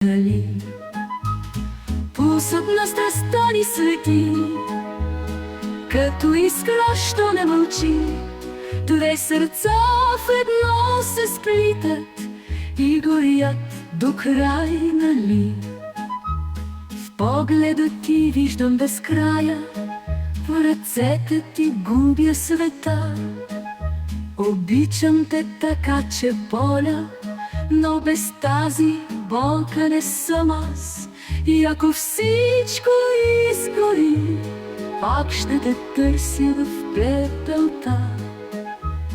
вдали. Пулсът на страстта ни свети, като искра, що не мълчи. Две сърца в едно се сплитат и горят до край, нали? В погледа ти виждам безкрая, в ръцете ти губя света. Обичам те така, че боля, но без тази болка не съм аз. И ако всичко изгори, пак ще те търся в пепелта.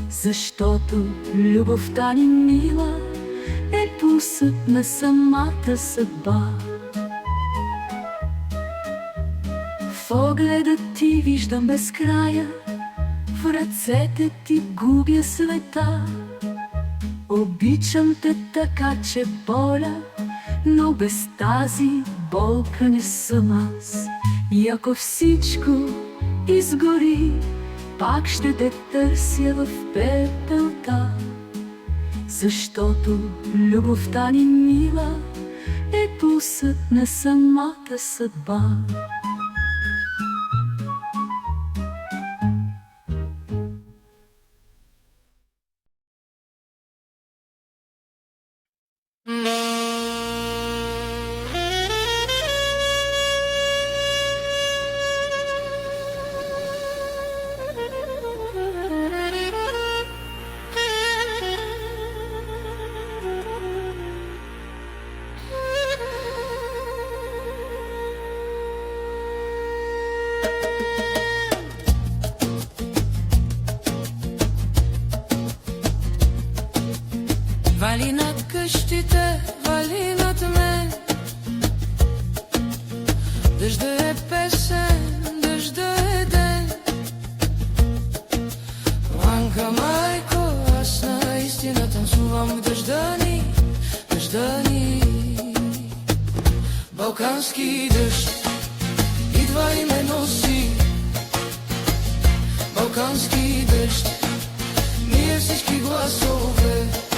Защото любовта ни, мила, е пулсът на самата съдба. В погледа ти виждам безкрая, в ръцете ти губя света. Обичам те така, че боля, но без тази болка не съм аз. И ако всичко изгори, пак ще те търся в пепелта. Защото любовта ни, мила, е пулсът на самата съдба. Вали над къщите, вали над мен. Дъжда е песен, дъжда е ден. Ланка, майко, аз наистина танцувам в дъжда ни, дъжда ни. Балкански дъжд идва и ме носи. Балкански дъжд, ние всички гласове